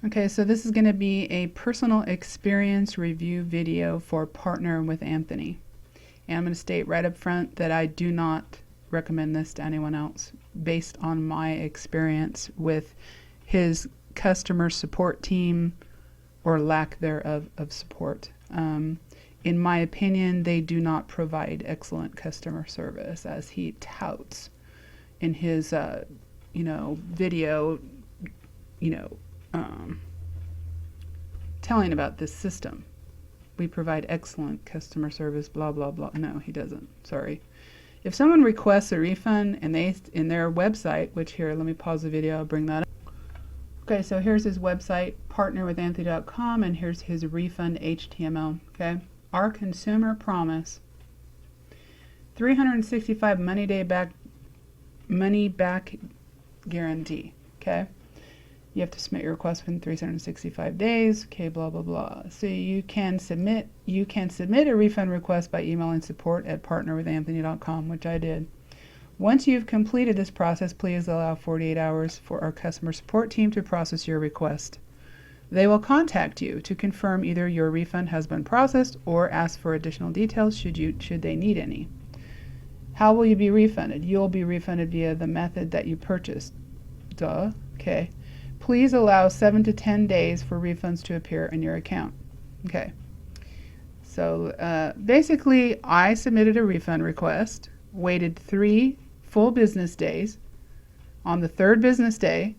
Okay, so this is going to be a personal experience review video for Partner with Anthony. And I'm going to state right up front that I do not recommend this to anyone else based on my experience with his customer support team or lack thereof of support. In my opinion, they do not provide excellent customer service as he touts in his, video, telling about this system. We provide excellent customer service, blah, blah, blah. No, he doesn't. Sorry. If someone requests a refund and they, in their website, which here, let me pause the video, I'll bring that up. Okay, so here's his website, partnerwithanthony.com, and here's his refund HTML, okay? Our consumer promise, 365 money back guarantee, okay? You have to submit your request within 365 days, okay, blah, blah, blah. So you can submit a refund request by emailing support@partnerwithanthony.com, which I did. Once you've completed this process, please allow 48 hours for our customer support team to process your request. They will contact you to confirm either your refund has been processed or ask for additional details should they need any. How will you be refunded? You'll be refunded via the method that you purchased. Duh. Okay. Please allow 7 to 10 days for refunds to appear in your account. Okay. So basically, I submitted a refund request, waited 3 full business days. On the 3rd business day,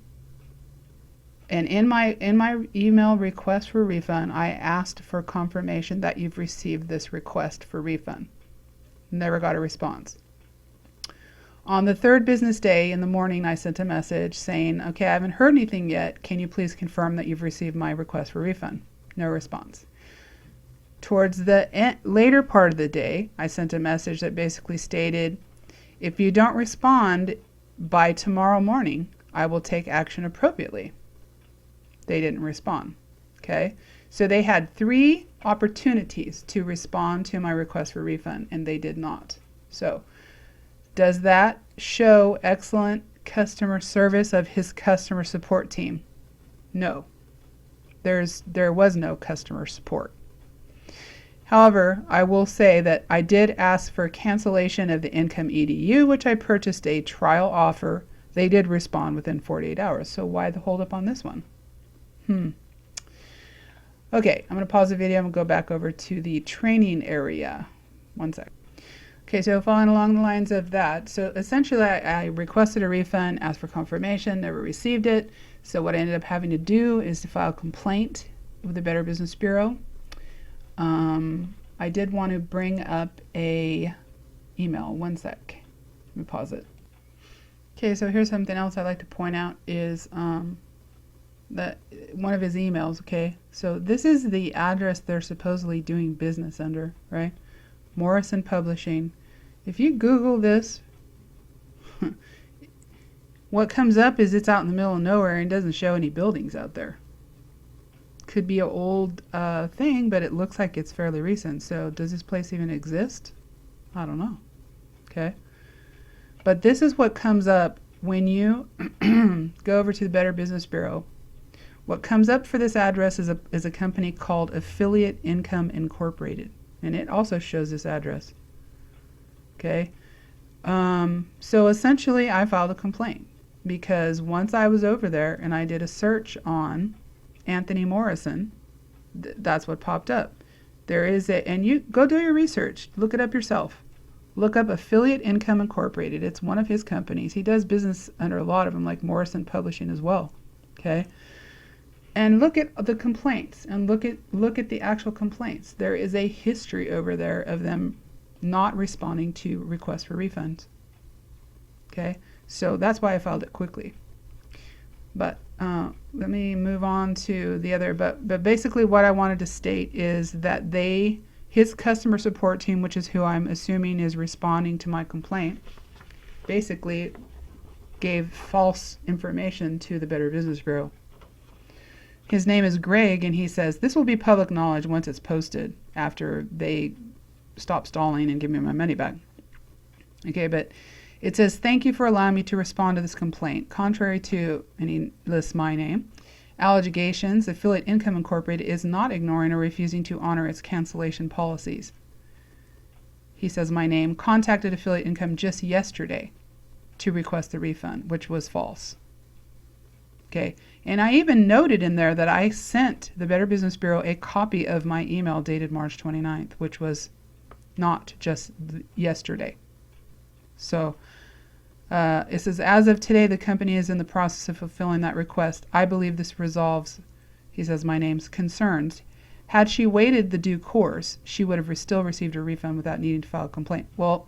and in my email request for refund, I asked for confirmation that you've received this request for refund. Never got a response. On the 3rd business day in the morning, I sent a message saying, okay, I haven't heard anything yet. Can you please confirm that you've received my request for refund? No response. Towards the later part of the day, I sent a message that basically stated, if you don't respond by tomorrow morning, I will take action appropriately. They didn't respond. Okay? So they had 3 opportunities to respond to my request for refund, and they did not. So does that show excellent customer service of his customer support team? No. There was no customer support. However, I will say that I did ask for cancellation of the Income EDU, which I purchased a trial offer. They did respond within 48 hours. So why the holdup on this one? Okay, I'm going to pause the video and go back over to the training area. One sec. Okay, so following along the lines of that, so essentially I requested a refund, asked for confirmation, never received it. So what I ended up having to do is to file a complaint with the Better Business Bureau. I did want to bring up a email. One sec. Let me pause it. Okay, so here's something else I'd like to point out is that one of his emails, okay? So this is the address they're supposedly doing business under, right? Morrison Publishing. If you Google this, what comes up is it's out in the middle of nowhere and doesn't show any buildings out there. Could be an old thing, but it looks like it's fairly recent. So does this place even exist? I don't know. Okay. But this is what comes up when you go over to the Better Business Bureau. What comes up for this address is a company called Affiliate Income Incorporated. And it also shows this address. Okay. So essentially I filed a complaint because once I was over there and I did a search on Anthony Morrison, that's what popped up. There is and you go do your research, look it up yourself. Look up Affiliate Income Incorporated. It's one of his companies. He does business under a lot of them, like Morrison Publishing as well. Okay. And look at the complaints and look at the actual complaints. There is a history over there of them not responding to requests for refunds. Okay, so that's why I filed it quickly. But let me move on to the other. But basically, what I wanted to state is that his customer support team, which is who I'm assuming is responding to my complaint, basically gave false information to the Better Business Bureau. His name is Greg, and he says, this will be public knowledge once it's posted after they stop stalling and give me my money back. Okay, but it says, thank you for allowing me to respond to this complaint. Contrary to, and he lists my name, Allegations: Affiliate Income Incorporated is not ignoring or refusing to honor its cancellation policies. He says, my name contacted Affiliate Income just yesterday to request the refund, which was false. Okay, and I even noted in there that I sent the Better Business Bureau a copy of my email dated March 29th, which was not just yesterday. So it says, as of today, the company is in the process of fulfilling that request. I believe this resolves, he says, my name's concerns. Had she waited the due course, she would have still received a refund without needing to file a complaint. Well,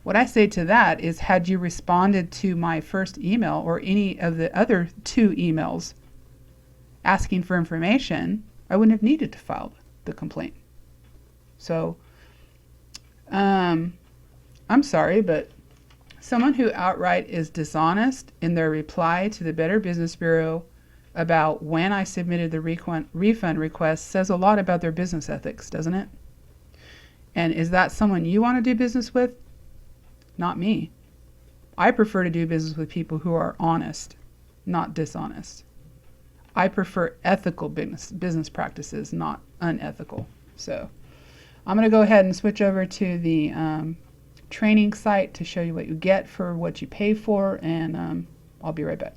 what I say to that is, had you responded to my first email or any of the other 2 emails asking for information, I wouldn't have needed to file the complaint. So, I'm sorry, but someone who outright is dishonest in their reply to the Better Business Bureau about when I submitted the refund request says a lot about their business ethics, doesn't it? And is that someone you want to do business with? Not me. I prefer to do business with people who are honest, not dishonest. I prefer ethical business practices, not unethical. So I'm going to go ahead and switch over to the training site to show you what you get for what you pay for, and I'll be right back.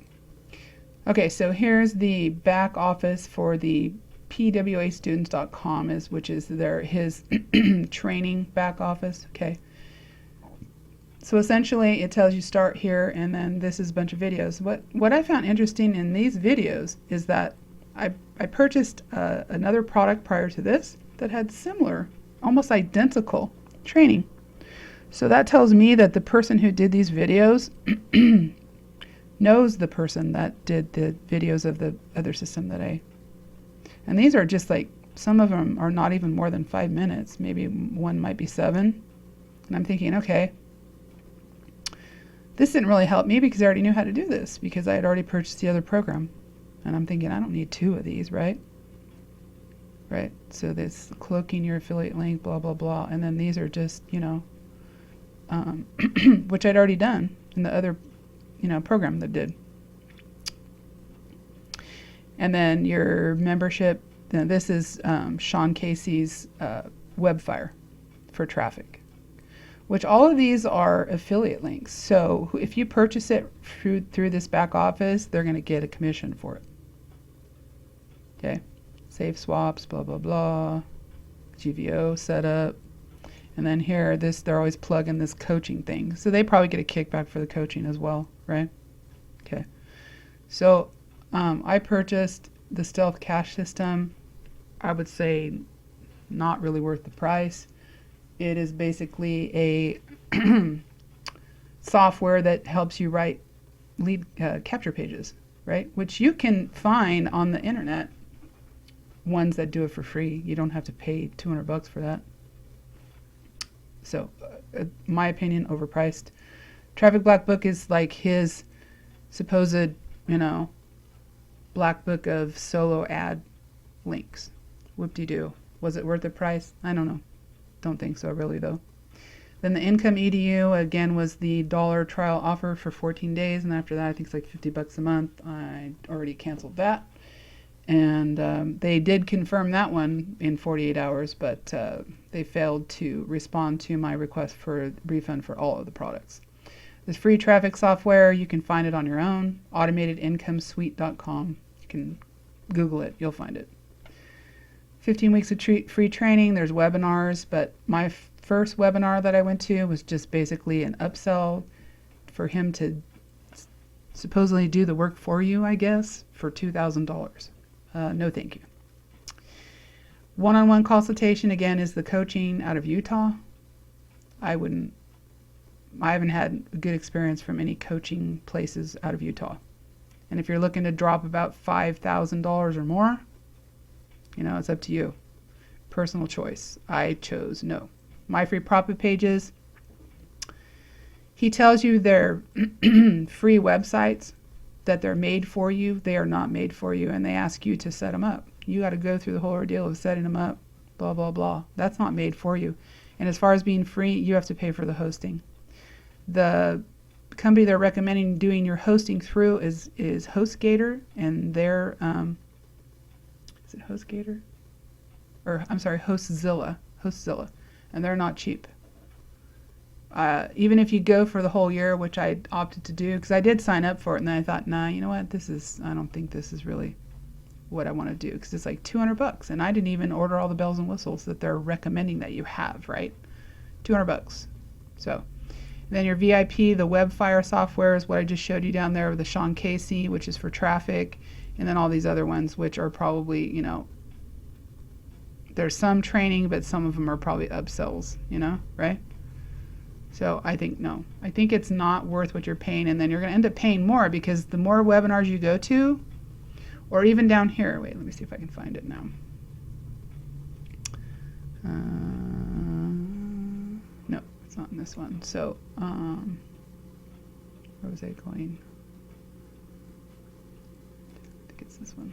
Okay, so here's the back office for the pwastudents.com, which is his training back office. Okay, so essentially it tells you start here, and then this is a bunch of videos. What I found interesting in these videos is that I purchased another product prior to this that had similar, almost identical training. So that tells me that the person who did these videos knows the person that did the videos of the other system and these are just like, some of them are not even more than 5 minutes, maybe one might be 7. And I'm thinking, okay, this didn't really help me because I already knew how to do this because I had already purchased the other program. And I'm thinking, I don't need 2 of these, right? Right, so this cloaking your affiliate link, blah, blah, blah. And then these are just, which I'd already done in the other program that did. And then your membership, this is Sean Casey's Webfire for traffic, which all of these are affiliate links. So if you purchase it through this back office, they're going to get a commission for it. Okay, save swaps, blah, blah, blah, GVO setup. And then here, they're always plugging this coaching thing. So they probably get a kickback for the coaching as well, right? Okay. So I purchased the Stealth Cash system. I would say not really worth the price. It is basically a software that helps you write lead capture pages, right? Which you can find on the internet, ones that do it for free. You don't have to pay $200 for that. So, my opinion, overpriced. Traffic Black Book is like his supposed, black book of solo ad links. Whoop-de-doo. Was it worth the price? I don't know. Don't think so, really, though. Then the Income EDU, again, was the $1 trial offer for 14 days. And after that, I think it's like $50 a month. I already canceled that. And they did confirm that one in 48 hours, but they failed to respond to my request for a refund for all of the products. This free traffic software, you can find it on your own, automatedincome-suite.com. You can Google it, you'll find it. 15 weeks of free training, there's webinars, but my first webinar that I went to was just basically an upsell for him to supposedly do the work for you, I guess, for $2,000. No thank you. One-on-one consultation, again, is the coaching out of Utah. I haven't had a good experience from any coaching places out of Utah. And if you're looking to drop about $5,000 or more, it's up to you. Personal choice. I chose no. My free profit pages, he tells you they're free websites, that they're made for you. They are not made for you, and they ask you to set them up. You got to go through the whole ordeal of setting them up, blah, blah, blah. That's not made for you. And as far as being free, you have to pay for the hosting. The company they're recommending doing your hosting through is HostGator, and they're Is it HostGator? Or I'm sorry, Hostzilla, and they're not cheap. Even if you go for the whole year, which I opted to do, because I did sign up for it, and then I thought, nah, you know what, I don't think this is really what I want to do, because it's like $200, and I didn't even order all the bells and whistles that they're recommending that you have, right? $200. So then your VIP, the WebFire software is what I just showed you down there with the Sean Casey, which is for traffic, and then all these other ones, which are probably, you know, there's some training, but some of them are probably upsells, you know, right? So I think, no, I think it's not worth what you're paying, and then you're going to end up paying more, because the more webinars you go to, or even down here, wait, let me see if I can find it now. No, it's not in this one. So, where was I going? I think it's this one.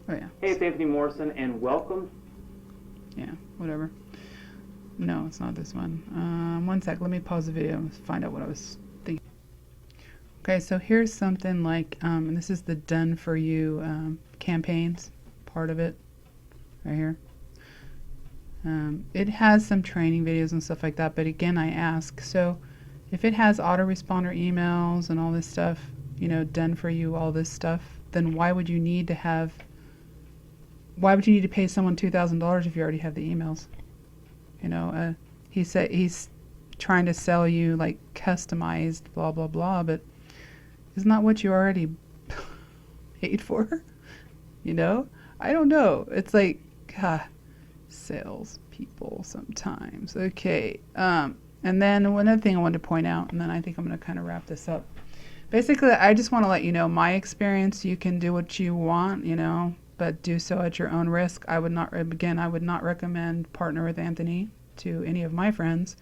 Oh yeah. Hey, it's Anthony Morrison, and welcome. Yeah, whatever. No, it's not this one. One sec, let me pause the video and find out what I was thinking. Okay, so here's something like, and this is the done for you campaigns, part of it, right here. It has some training videos and stuff like that, but again, I ask, so if it has autoresponder emails and all this stuff, you know, done for you, all this stuff, then why would you need to pay someone $2,000 if you already have the emails? You know, he said he's trying to sell you like customized blah blah blah, but isn't that what you already paid for? You know, I don't know. It's like sales people sometimes. Okay, and then one other thing I wanted to point out, and then I think I'm going to kind of wrap this up. Basically, I just want to let you know my experience. You can do what you want, you know, but do so at your own risk. I would not recommend Partner with Anthony to any of my friends,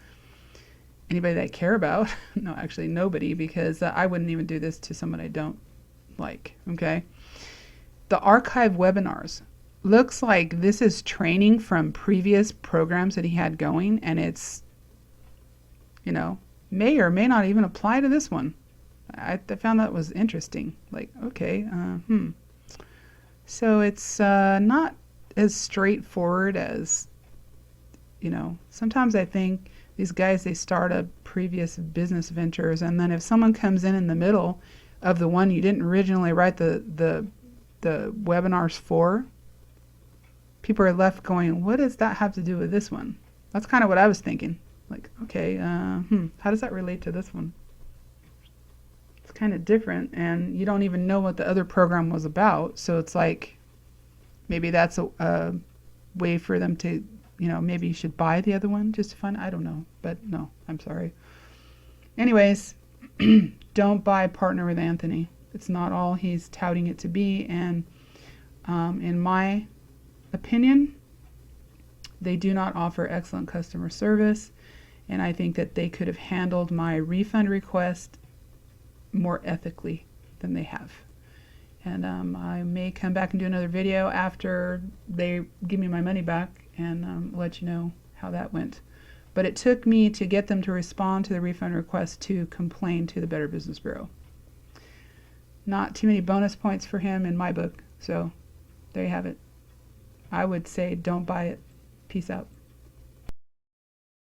anybody that I care about. No, actually nobody, because I wouldn't even do this to someone I don't like, okay? The archive webinars, looks like this is training from previous programs that he had going, and it's, you know, may or may not even apply to this one. I found that was interesting. Like, okay, So it's not as straightforward as, you know, sometimes I think these guys, they start up previous business ventures, and then if someone comes in the middle of the one you didn't originally write the webinars for, people are left going, what does that have to do with this one? That's kind of what I was thinking. Like, okay, how does that relate to this one? It's kind of different, and you don't even know what the other program was about, so it's like, maybe that's a way for them to, you know, maybe you should buy the other one just to find, I don't know, but no, I'm sorry. Anyways, don't buy Partner with Anthony. It's not all he's touting it to be, and in my opinion, they do not offer excellent customer service, and I think that they could have handled my refund request more ethically than they have. And I may come back and do another video after they give me my money back and let you know how that went. But it took me to get them to respond to the refund request to complain to the Better Business Bureau. Not too many bonus points for him in my book, so there you have it. I would say don't buy it. Peace out.